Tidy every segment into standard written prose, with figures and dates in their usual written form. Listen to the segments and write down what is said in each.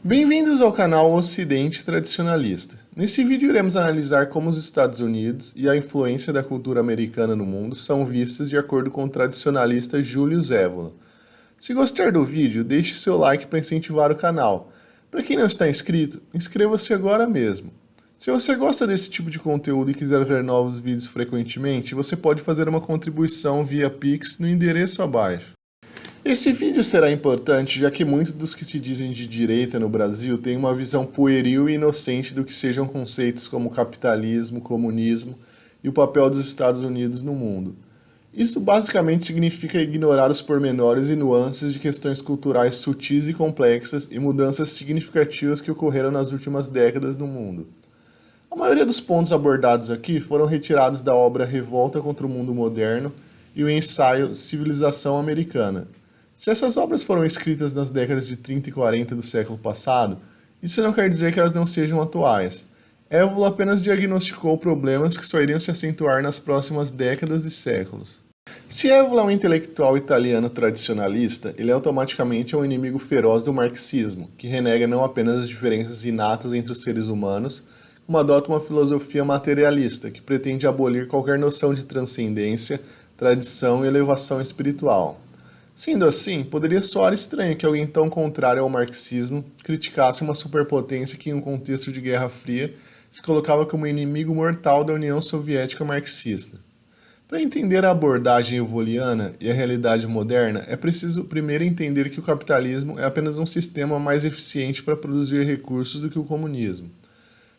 Bem-vindos ao canal Ocidente Tradicionalista. Nesse vídeo iremos analisar como os Estados Unidos e a influência da cultura americana no mundo são vistas de acordo com o tradicionalista Julius Evola. Se gostar do vídeo, deixe seu like para incentivar o canal. Para quem não está inscrito, inscreva-se agora mesmo. Se você gosta desse tipo de conteúdo e quiser ver novos vídeos frequentemente, você pode fazer uma contribuição via Pix no endereço abaixo. Esse vídeo será importante já que muitos dos que se dizem de direita no Brasil têm uma visão pueril e inocente do que sejam conceitos como capitalismo, comunismo e o papel dos Estados Unidos no mundo. Isso basicamente significa ignorar os pormenores e nuances de questões culturais sutis e complexas e mudanças significativas que ocorreram nas últimas décadas no mundo. A maioria dos pontos abordados aqui foram retirados da obra Revolta contra o Mundo Moderno e o ensaio Civilização Americana. Se essas obras foram escritas nas décadas de 30 e 40 do século passado, isso não quer dizer que elas não sejam atuais. Evola apenas diagnosticou problemas que só iriam se acentuar nas próximas décadas e séculos. Se Evola é um intelectual italiano tradicionalista, ele automaticamente é um inimigo feroz do marxismo, que renega não apenas as diferenças inatas entre os seres humanos, como adota uma filosofia materialista, que pretende abolir qualquer noção de transcendência, tradição e elevação espiritual. Sendo assim, poderia soar estranho que alguém tão contrário ao marxismo criticasse uma superpotência que, em um contexto de Guerra Fria, se colocava como inimigo mortal da União Soviética marxista. Para entender a abordagem evoliana e a realidade moderna, é preciso primeiro entender que o capitalismo é apenas um sistema mais eficiente para produzir recursos do que o comunismo.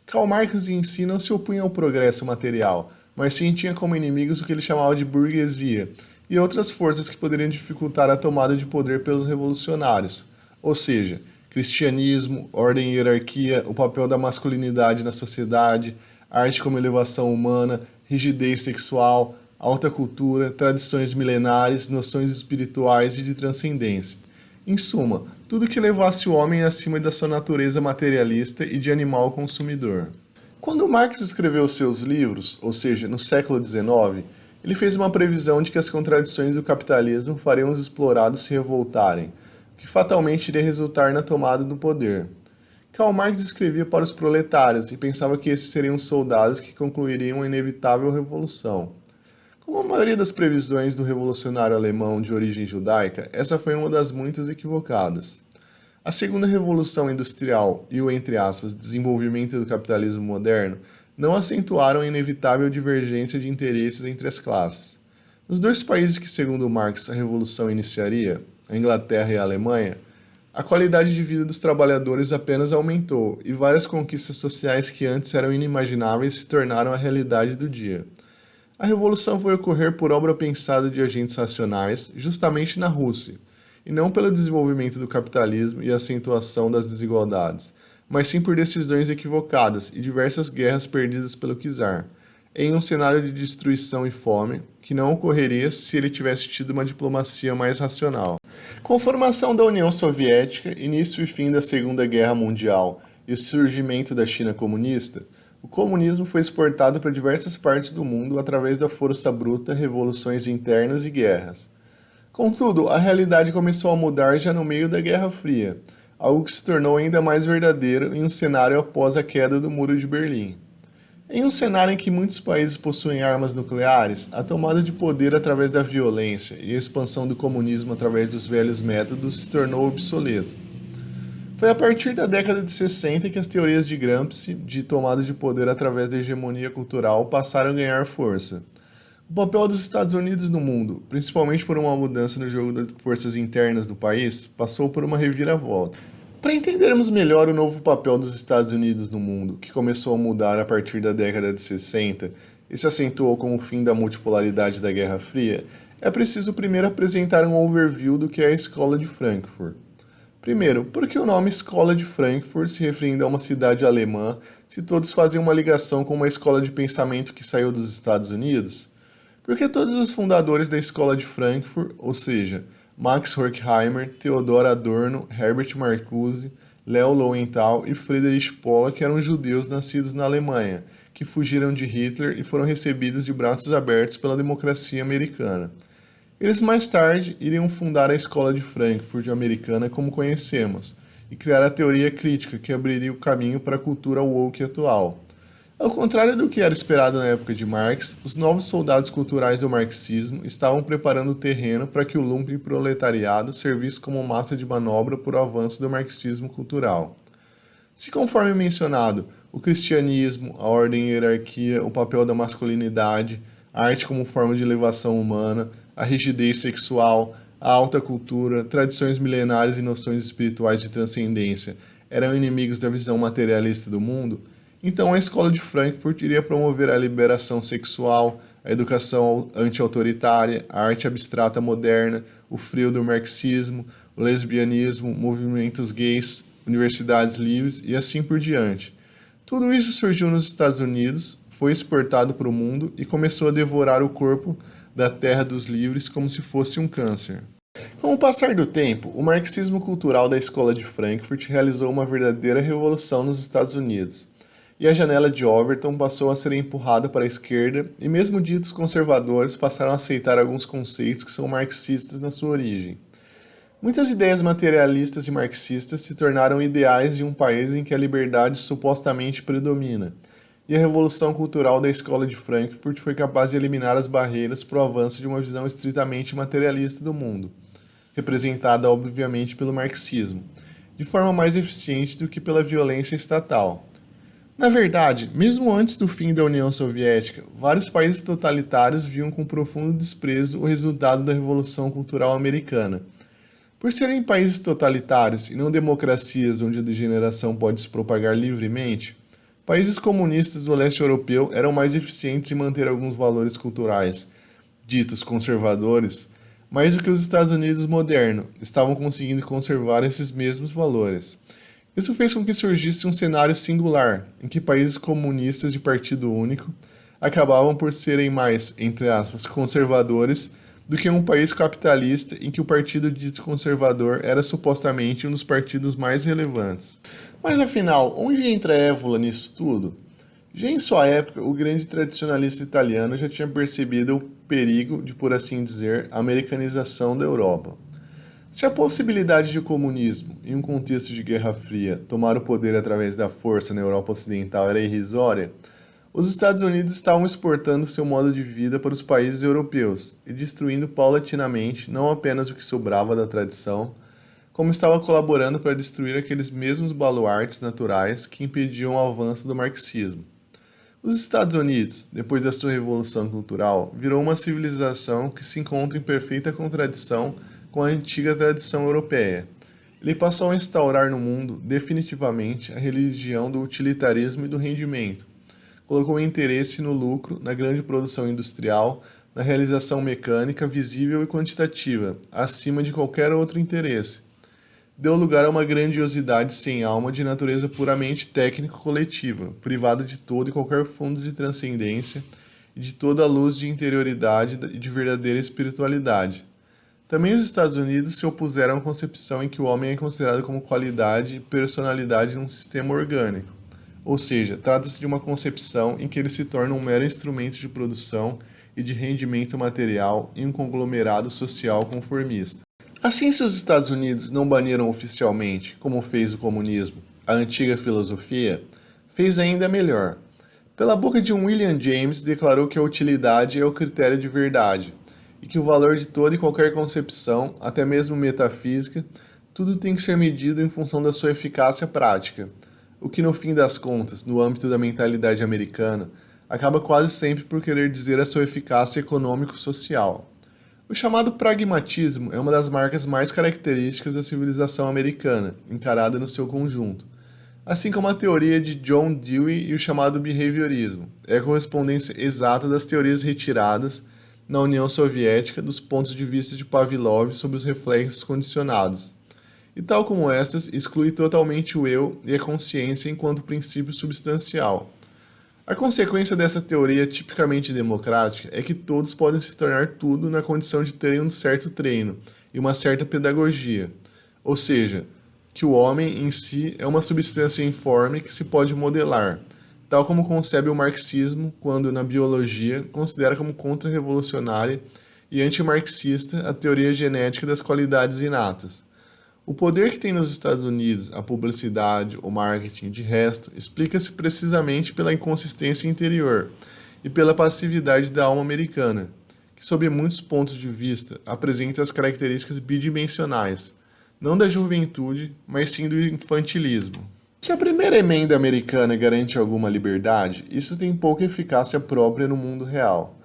Karl Marx em si não se opunha ao progresso material, mas sim tinha como inimigos o que ele chamava de burguesia, e outras forças que poderiam dificultar a tomada de poder pelos revolucionários, ou seja, cristianismo, ordem e hierarquia, o papel da masculinidade na sociedade, arte como elevação humana, rigidez sexual, alta cultura, tradições milenares, noções espirituais e de transcendência. Em suma, tudo que levasse o homem acima da sua natureza materialista e de animal consumidor. Quando Marx escreveu seus livros, ou seja, no século XIX, ele fez uma previsão de que as contradições do capitalismo fariam os explorados se revoltarem, o que fatalmente iria resultar na tomada do poder. Karl Marx escrevia para os proletários e pensava que esses seriam os soldados que concluiriam a inevitável revolução. Como a maioria das previsões do revolucionário alemão de origem judaica, essa foi uma das muitas equivocadas. A segunda revolução industrial e o, entre aspas, desenvolvimento do capitalismo moderno não acentuaram a inevitável divergência de interesses entre as classes. Nos dois países que, segundo Marx, a revolução iniciaria, a Inglaterra e a Alemanha, a qualidade de vida dos trabalhadores apenas aumentou e várias conquistas sociais que antes eram inimagináveis se tornaram a realidade do dia. A revolução foi ocorrer por obra pensada de agentes racionais, justamente na Rússia, e não pelo desenvolvimento do capitalismo e a acentuação das desigualdades, mas sim por decisões equivocadas e diversas guerras perdidas pelo czar, em um cenário de destruição e fome que não ocorreria se ele tivesse tido uma diplomacia mais racional. Com a formação da União Soviética, início e fim da Segunda Guerra Mundial e o surgimento da China comunista, o comunismo foi exportado para diversas partes do mundo através da força bruta, revoluções internas e guerras. Contudo, a realidade começou a mudar já no meio da Guerra Fria, algo que se tornou ainda mais verdadeiro em um cenário após a queda do Muro de Berlim. Em um cenário em que muitos países possuem armas nucleares, a tomada de poder através da violência e a expansão do comunismo através dos velhos métodos se tornou obsoleto. Foi a partir da década de 60 que as teorias de Gramsci de tomada de poder através da hegemonia cultural passaram a ganhar força. O papel dos Estados Unidos no mundo, principalmente por uma mudança no jogo das forças internas do país, passou por uma reviravolta. Para entendermos melhor o novo papel dos Estados Unidos no mundo, que começou a mudar a partir da década de 60 e se acentuou com o fim da multipolaridade da Guerra Fria, é preciso primeiro apresentar um overview do que é a Escola de Frankfurt. Primeiro, por que o nome Escola de Frankfurt se referindo a uma cidade alemã, se todos fazem uma ligação com uma escola de pensamento que saiu dos Estados Unidos? Porque todos os fundadores da Escola de Frankfurt, ou seja, Max Horkheimer, Theodor Adorno, Herbert Marcuse, Leo Lowenthal e Friedrich Pollock eram judeus nascidos na Alemanha, que fugiram de Hitler e foram recebidos de braços abertos pela democracia americana. Eles mais tarde iriam fundar a Escola de Frankfurt americana como conhecemos, e criar a teoria crítica que abriria o caminho para a cultura woke atual. Ao contrário do que era esperado na época de Marx, os novos soldados culturais do marxismo estavam preparando o terreno para que o lumpenproletariado servisse como massa de manobra para o avanço do marxismo cultural. Se, conforme mencionado, o cristianismo, a ordem e a hierarquia, o papel da masculinidade, a arte como forma de elevação humana, a rigidez sexual, a alta cultura, tradições milenares e noções espirituais de transcendência eram inimigos da visão materialista do mundo, então a escola de Frankfurt iria promover a liberação sexual, a educação anti-autoritária, a arte abstrata moderna, o frio do marxismo, o lesbianismo, movimentos gays, universidades livres e assim por diante. Tudo isso surgiu nos Estados Unidos, foi exportado para o mundo e começou a devorar o corpo da terra dos livres como se fosse um câncer. Com o passar do tempo, o marxismo cultural da escola de Frankfurt realizou uma verdadeira revolução nos Estados Unidos, e a janela de Overton passou a ser empurrada para a esquerda e mesmo ditos conservadores passaram a aceitar alguns conceitos que são marxistas na sua origem. Muitas ideias materialistas e marxistas se tornaram ideais de um país em que a liberdade supostamente predomina, e a revolução cultural da escola de Frankfurt foi capaz de eliminar as barreiras para o avanço de uma visão estritamente materialista do mundo, representada obviamente pelo marxismo, de forma mais eficiente do que pela violência estatal. Na verdade, mesmo antes do fim da União Soviética, vários países totalitários viam com profundo desprezo o resultado da Revolução Cultural Americana. Por serem países totalitários e não democracias onde a degeneração pode se propagar livremente, países comunistas do leste europeu eram mais eficientes em manter alguns valores culturais, ditos conservadores, mais do que os Estados Unidos modernos estavam conseguindo conservar esses mesmos valores. Isso fez com que surgisse um cenário singular, em que países comunistas de partido único acabavam por serem mais, entre aspas, conservadores do que um país capitalista em que o partido dito conservador era supostamente um dos partidos mais relevantes. Mas afinal, onde entra Évola nisso tudo? Já em sua época, o grande tradicionalista italiano já tinha percebido o perigo de, por assim dizer, americanização da Europa. Se a possibilidade de comunismo, em um contexto de Guerra Fria, tomar o poder através da força na Europa Ocidental era irrisória, os Estados Unidos estavam exportando seu modo de vida para os países europeus e destruindo paulatinamente não apenas o que sobrava da tradição, como estava colaborando para destruir aqueles mesmos baluartes naturais que impediam o avanço do marxismo. Os Estados Unidos, depois da sua revolução cultural, virou uma civilização que se encontra em perfeita contradição com a antiga tradição europeia. Ele passou a instaurar no mundo, definitivamente, a religião do utilitarismo e do rendimento. Colocou o interesse no lucro, na grande produção industrial, na realização mecânica visível e quantitativa, acima de qualquer outro interesse. Deu lugar a uma grandiosidade sem alma de natureza puramente técnico-coletiva, privada de todo e qualquer fundo de transcendência e de toda a luz de interioridade e de verdadeira espiritualidade. Também os Estados Unidos se opuseram à concepção em que o homem é considerado como qualidade e personalidade num sistema orgânico. Ou seja, trata-se de uma concepção em que ele se torna um mero instrumento de produção e de rendimento material em um conglomerado social conformista. Assim, se os Estados Unidos não baniram oficialmente, como fez o comunismo, a antiga filosofia, fez ainda melhor. Pela boca de William James, declarou que a utilidade é o critério de verdade, e que o valor de toda e qualquer concepção, até mesmo metafísica, tudo tem que ser medido em função da sua eficácia prática, o que no fim das contas, no âmbito da mentalidade americana, acaba quase sempre por querer dizer a sua eficácia econômico-social. O chamado pragmatismo é uma das marcas mais características da civilização americana, encarada no seu conjunto, assim como a teoria de John Dewey e o chamado behaviorismo, é a correspondência exata das teorias retiradas na União Soviética dos pontos de vista de Pavlov sobre os reflexos condicionados. E tal como estas, exclui totalmente o eu e a consciência enquanto princípio substancial. A consequência dessa teoria tipicamente democrática é que todos podem se tornar tudo na condição de terem um certo treino e uma certa pedagogia, ou seja, que o homem em si é uma substância informe que se pode modelar, tal como concebe o marxismo quando, na biologia, considera como contra-revolucionária e antimarxista a teoria genética das qualidades inatas. O poder que tem nos Estados Unidos, a publicidade, o marketing, de resto, explica-se precisamente pela inconsistência interior e pela passividade da alma americana, que, sob muitos pontos de vista, apresenta as características bidimensionais, não da juventude, mas sim do infantilismo. Se a primeira emenda americana garante alguma liberdade, isso tem pouca eficácia própria no mundo real.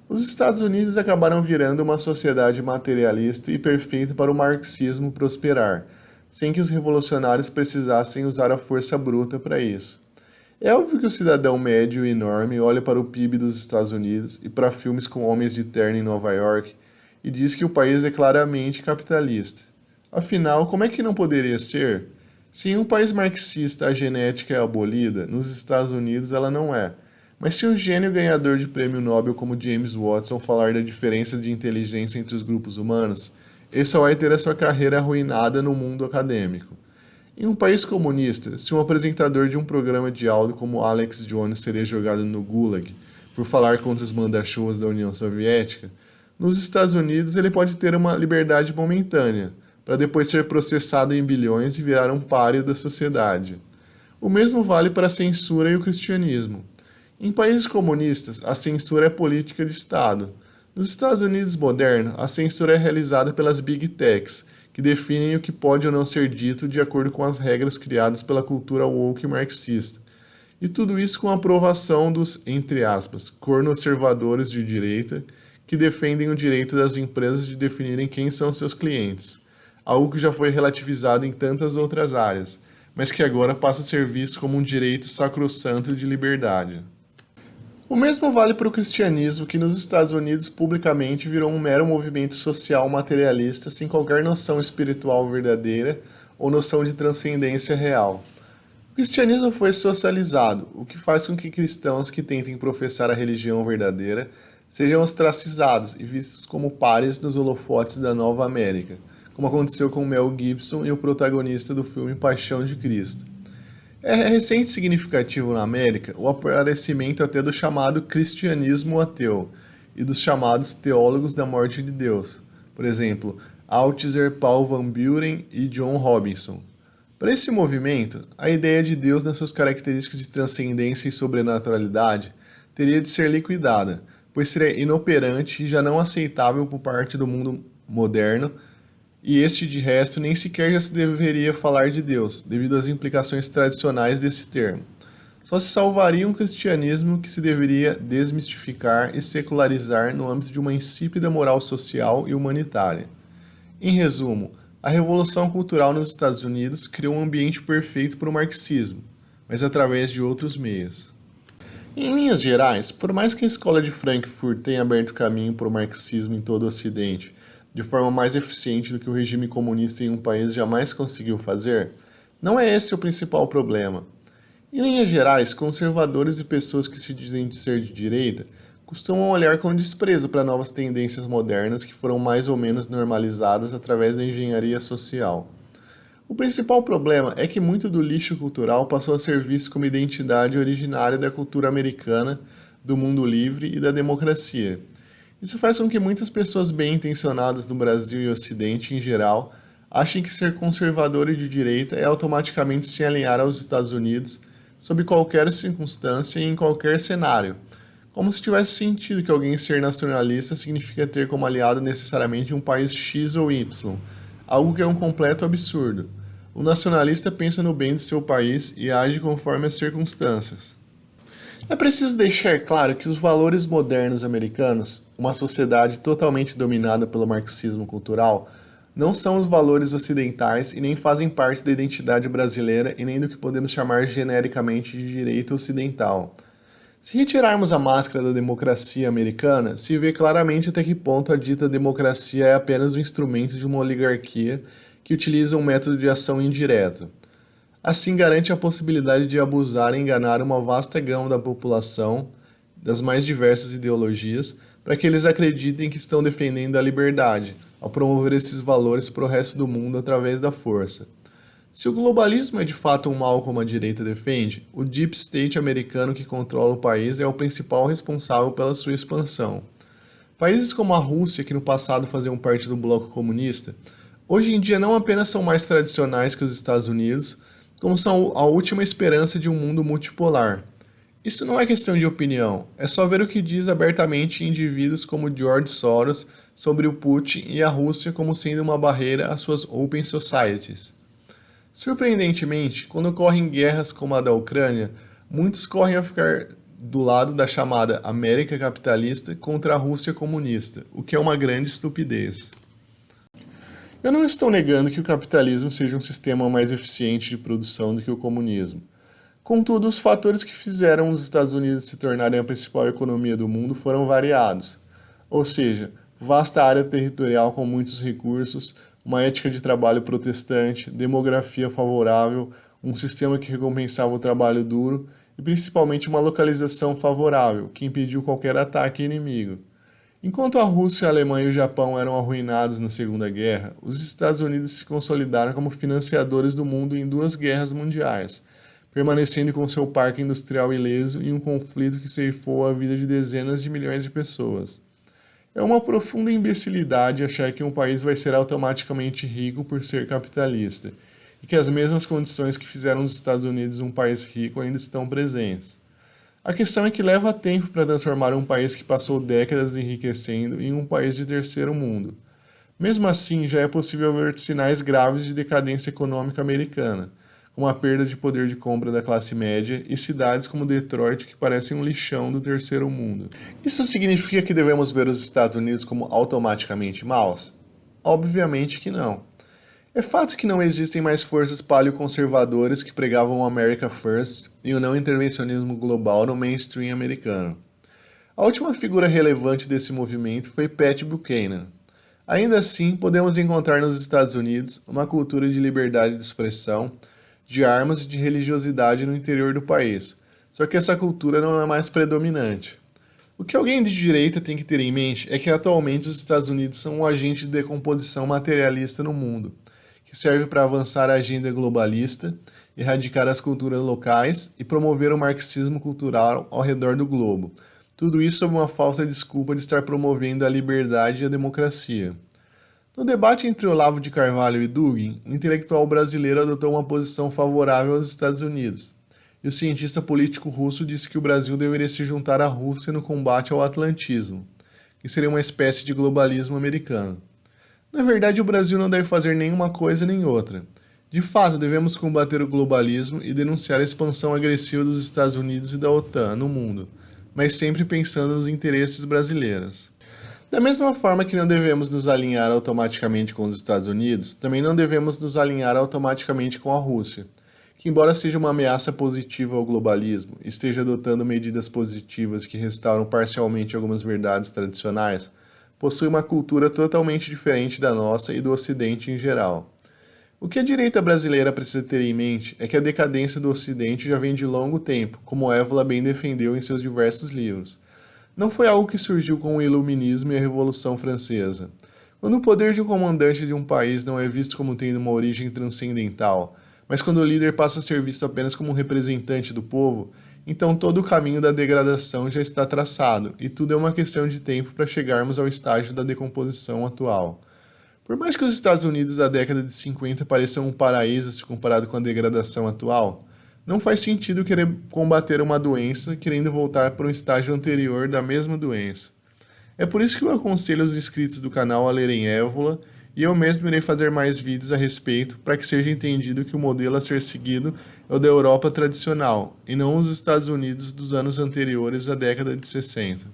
Os Estados Unidos acabaram virando uma sociedade materialista e perfeita para o marxismo prosperar, sem que os revolucionários precisassem usar a força bruta para isso. É óbvio que o cidadão médio e enorme olha para o PIB dos Estados Unidos e para filmes com homens de terno em Nova York e diz que o país é claramente capitalista. Afinal, como é que não poderia ser? Se em um país marxista a genética é abolida, nos Estados Unidos ela não é. Mas se um gênio ganhador de prêmio Nobel como James Watson falar da diferença de inteligência entre os grupos humanos, ele só vai ter a sua carreira arruinada no mundo acadêmico. Em um país comunista, se um apresentador de um programa de áudio como Alex Jones seria jogado no Gulag por falar contra os manda-chuvas da União Soviética, nos Estados Unidos ele pode ter uma liberdade momentânea, para depois ser processado em bilhões e virar um pária da sociedade. O mesmo vale para a censura e o cristianismo. Em países comunistas, a censura é política de Estado. Nos Estados Unidos modernos, a censura é realizada pelas Big Techs, que definem o que pode ou não ser dito de acordo com as regras criadas pela cultura woke marxista. E tudo isso com a aprovação dos, entre aspas, conservadores de direita, que defendem o direito das empresas de definirem quem são seus clientes. Algo que já foi relativizado em tantas outras áreas, mas que agora passa a ser visto como um direito sacrossanto de liberdade. O mesmo vale para o cristianismo, que nos Estados Unidos publicamente virou um mero movimento social materialista sem qualquer noção espiritual verdadeira ou noção de transcendência real. O cristianismo foi socializado, o que faz com que cristãos que tentem professar a religião verdadeira sejam ostracizados e vistos como pares nos holofotes da Nova América, como aconteceu com Mel Gibson e o protagonista do filme Paixão de Cristo. É recente e significativo na América o aparecimento até do chamado cristianismo ateu e dos chamados teólogos da morte de Deus, por exemplo, Althusser, Paul Van Buren e John Robinson. Para esse movimento, a ideia de Deus nas suas características de transcendência e sobrenaturalidade teria de ser liquidada, pois seria inoperante e já não aceitável por parte do mundo moderno, e este de resto nem sequer já se deveria falar de Deus, devido às implicações tradicionais desse termo. Só se salvaria um cristianismo que se deveria desmistificar e secularizar no âmbito de uma insípida moral social e humanitária. Em resumo, a Revolução Cultural nos Estados Unidos criou um ambiente perfeito para o marxismo, mas através de outros meios. Em linhas gerais, por mais que a Escola de Frankfurt tenha aberto caminho para o marxismo em todo o Ocidente, de forma mais eficiente do que o regime comunista em um país jamais conseguiu fazer, não é esse o principal problema. Em linhas gerais, conservadores e pessoas que se dizem de ser de direita costumam olhar com desprezo para novas tendências modernas que foram mais ou menos normalizadas através da engenharia social. O principal problema é que muito do lixo cultural passou a ser visto como identidade originária da cultura americana, do mundo livre e da democracia. Isso faz com que muitas pessoas bem intencionadas do Brasil e Ocidente em geral achem que ser conservador e de direita é automaticamente se alinhar aos Estados Unidos sob qualquer circunstância e em qualquer cenário, como se tivesse sentido que alguém ser nacionalista significa ter como aliado necessariamente um país X ou Y, algo que é um completo absurdo. O nacionalista pensa no bem do seu país e age conforme as circunstâncias. É preciso deixar claro que os valores modernos americanos, uma sociedade totalmente dominada pelo marxismo cultural, não são os valores ocidentais e nem fazem parte da identidade brasileira e nem do que podemos chamar genericamente de direita ocidental. Se retirarmos a máscara da democracia americana, se vê claramente até que ponto a dita democracia é apenas um instrumento de uma oligarquia que utiliza um método de ação indireto. Assim, garante a possibilidade de abusar e enganar uma vasta gama da população, das mais diversas ideologias, para que eles acreditem que estão defendendo a liberdade, ao promover esses valores para o resto do mundo através da força. Se o globalismo é de fato um mal como a direita defende, o Deep State americano que controla o país é o principal responsável pela sua expansão. Países como a Rússia, que no passado faziam parte do bloco comunista, Hoje em dia não apenas são mais tradicionais que os Estados Unidos, como são a última esperança de um mundo multipolar. Isso não é questão de opinião, é só ver o que diz abertamente indivíduos como George Soros sobre o Putin e a Rússia como sendo uma barreira às suas open societies. Surpreendentemente, quando ocorrem guerras como a da Ucrânia, muitos correm a ficar do lado da chamada América capitalista contra a Rússia comunista, o que é uma grande estupidez. Eu não estou negando que o capitalismo seja um sistema mais eficiente de produção do que o comunismo. Contudo, os fatores que fizeram os Estados Unidos se tornarem a principal economia do mundo foram variados. Ou seja, vasta área territorial com muitos recursos, uma ética de trabalho protestante, demografia favorável, um sistema que recompensava o trabalho duro e principalmente uma localização favorável, que impediu qualquer ataque inimigo. Enquanto a Rússia, a Alemanha e o Japão eram arruinados na Segunda Guerra, os Estados Unidos se consolidaram como financiadores do mundo em duas guerras mundiais, permanecendo com seu parque industrial ileso em um conflito que ceifou a vida de dezenas de milhões de pessoas. É uma profunda imbecilidade achar que um país vai ser automaticamente rico por ser capitalista, e que as mesmas condições que fizeram os Estados Unidos um país rico ainda estão presentes. A questão é que leva tempo para transformar um país que passou décadas enriquecendo em um país de terceiro mundo. Mesmo assim, já é possível ver sinais graves de decadência econômica americana, como a perda de poder de compra da classe média e cidades como Detroit que parecem um lixão do terceiro mundo. Isso significa que devemos ver os Estados Unidos como automaticamente maus? Obviamente que não. É fato que não existem mais forças paleoconservadoras que pregavam o America First e o não intervencionismo global no mainstream americano. A última figura relevante desse movimento foi Pat Buchanan. Ainda assim, podemos encontrar nos Estados Unidos uma cultura de liberdade de expressão, de armas e de religiosidade no interior do país, só que essa cultura não é mais predominante. O que alguém de direita tem que ter em mente é que atualmente os Estados Unidos são um agente de decomposição materialista no mundo, que serve para avançar a agenda globalista, erradicar as culturas locais e promover o marxismo cultural ao redor do globo. Tudo isso sob uma falsa desculpa de estar promovendo a liberdade e a democracia. No debate entre Olavo de Carvalho e Dugin, o intelectual brasileiro adotou uma posição favorável aos Estados Unidos, e o cientista político russo disse que o Brasil deveria se juntar à Rússia no combate ao atlantismo, que seria uma espécie de globalismo americano. Na verdade, o Brasil não deve fazer nenhuma coisa nem outra. De fato, devemos combater o globalismo e denunciar a expansão agressiva dos Estados Unidos e da OTAN no mundo, mas sempre pensando nos interesses brasileiros. Da mesma forma que não devemos nos alinhar automaticamente com os Estados Unidos, também não devemos nos alinhar automaticamente com a Rússia, que, embora seja uma ameaça positiva ao globalismo e esteja adotando medidas positivas que restauram parcialmente algumas verdades tradicionais, possui uma cultura totalmente diferente da nossa e do Ocidente em geral. O que a direita brasileira precisa ter em mente é que a decadência do Ocidente já vem de longo tempo, como Évola bem defendeu em seus diversos livros. Não foi algo que surgiu com o Iluminismo e a Revolução Francesa. Quando o poder de um comandante de um país não é visto como tendo uma origem transcendental, mas quando o líder passa a ser visto apenas como um representante do povo, então todo o caminho da degradação já está traçado, e tudo é uma questão de tempo para chegarmos ao estágio da decomposição atual. Por mais que os Estados Unidos da década de 50 pareçam um paraíso se comparado com a degradação atual, não faz sentido querer combater uma doença querendo voltar para um estágio anterior da mesma doença. É por isso que eu aconselho os inscritos do canal a lerem Évola, e eu mesmo irei fazer mais vídeos a respeito para que seja entendido que o modelo a ser seguido é o da Europa tradicional, e não os Estados Unidos dos anos anteriores à década de 60.